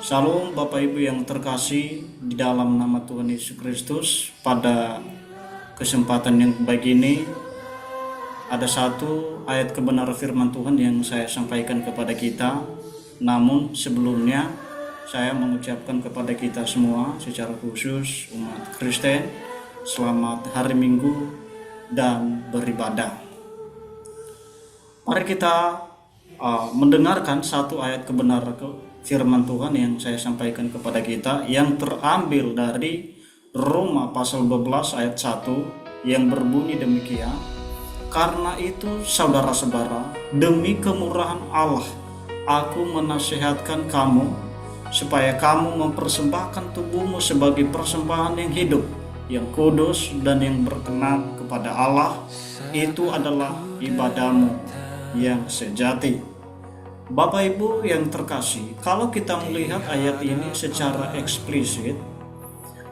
Shalom Bapak Ibu yang terkasih di dalam nama Tuhan Yesus Kristus. Pada kesempatan yang baik ini ada satu ayat kebenaran firman Tuhan yang saya sampaikan kepada kita. Namun sebelumnya saya mengucapkan kepada kita semua secara khusus umat Kristen selamat hari Minggu dan beribadah. Mari kita mendengarkan satu ayat kebenaran firman Tuhan yang saya sampaikan kepada kita yang terambil dari Roma pasal 12 ayat 1 yang berbunyi demikian. Karena itu saudara-saudara, demi kemurahan Allah aku menasihatkan kamu supaya kamu mempersembahkan tubuhmu sebagai persembahan yang hidup, yang kudus dan yang berkenan kepada Allah. Itu adalah ibadahmu yang sejati. Bapak Ibu yang terkasih, kalau kita melihat ayat ini secara eksplisit,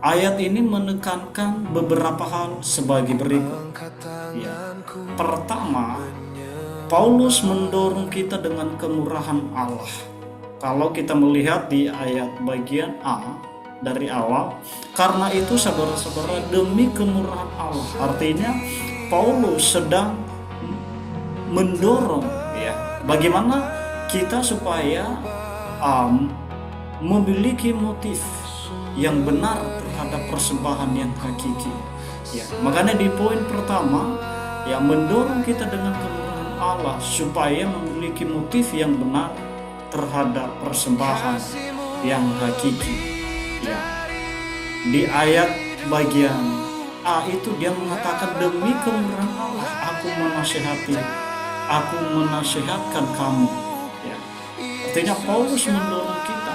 ayat ini menekankan beberapa hal sebagai berikut. Ya. Pertama, Paulus mendorong kita dengan kemurahan Allah. Kalau kita melihat di ayat bagian A dari awal, karena itu saudara-saudara demi kemurahan Allah. Artinya Paulus sedang mendorong bagaimana kita supaya memiliki motif yang benar terhadap persembahan yang hakiki. Ya, makanya di poin pertama mendorong kita dengan kemurahan Allah supaya memiliki motif yang benar terhadap persembahan yang hakiki. Ya. Di ayat bagian A itu dia mengatakan demi kemurahan Allah aku menasihatkan kamu. Artinya Paulus mendorong kita,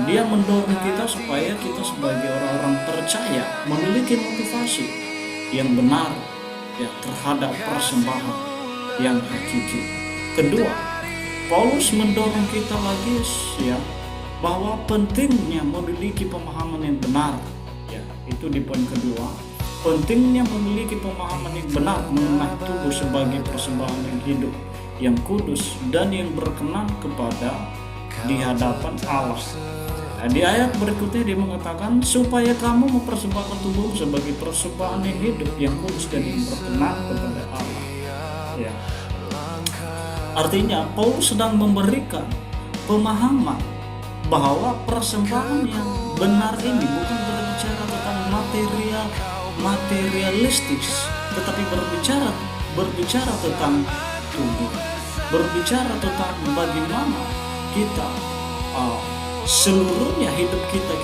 dia mendorong kita supaya kita sebagai orang-orang percaya memiliki motivasi yang benar terhadap persembahan yang hakiki. Kedua, Paulus mendorong kita lagi bahwa pentingnya memiliki pemahaman yang benar. Itu di poin kedua, pentingnya memiliki pemahaman yang benar mengenai tubuh sebagai persembahan yang hidup, yang kudus dan yang berkenan kepada di hadapan Allah. Di ayat berikutnya dia mengatakan supaya kamu mempersembahkan tubuh sebagai persembahan yang hidup, yang kudus dan yang berkenan kepada Allah. Artinya Paulus sedang memberikan pemahaman bahwa persembahan yang benar ini bukan berbicara tentang materialistis, tetapi berbicara tentang tubuh, berbicara tentang bagaimana kita seluruhnya hidup kita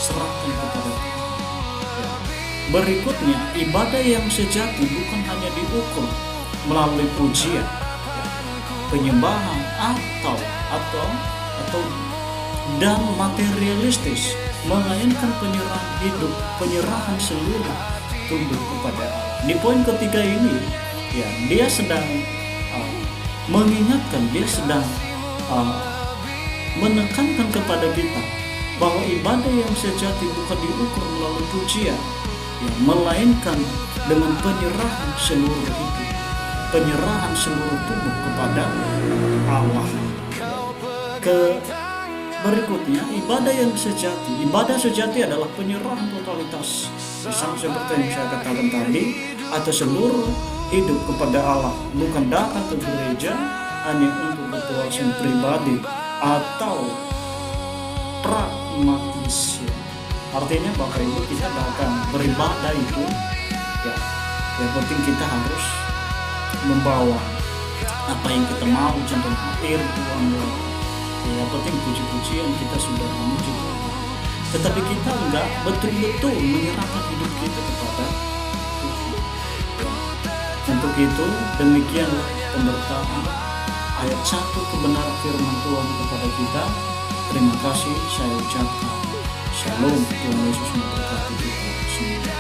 serahkan kepada Tuhan. Berikutnya, ibadah yang sejati bukan hanya diukur melalui pujian, penyembahan atau dan materialistis, melainkan penyerahan hidup, penyerahan seluruh tubuh kepada Allah. Di poin ketiga ini dia sedang mengingatkan, dia sedang menekankan kepada kita bahwa ibadah yang sejati bukan diukur melalui pujian, melainkan dengan penyerahan seluruh hidup, penyerahan seluruh tubuh kepada Allah. Berikutnya, ibadah sejati adalah penyerahan totalitas, sama seperti yang saya katakan tadi, atau seluruh hidup kepada Allah, bukan datang ke gereja hanya untuk kepuasan pribadi atau pragmatis. Artinya Bapak Ibu, kita datang beribadah itu yang penting kita harus membawa apa yang kita mau, contoh uang, yang penting puji-pujian kita sudah memuji Tuhan. Tetapi kita enggak betul-betul menyerahkan hidup kita kepada Tuhan. Untuk itu demikianlah pemberitahuan ayat 1 kebenaran firman Tuhan kepada kita. Terima kasih saya ucapkan. Shalom, Tuhan Yesus memberkati kita semua.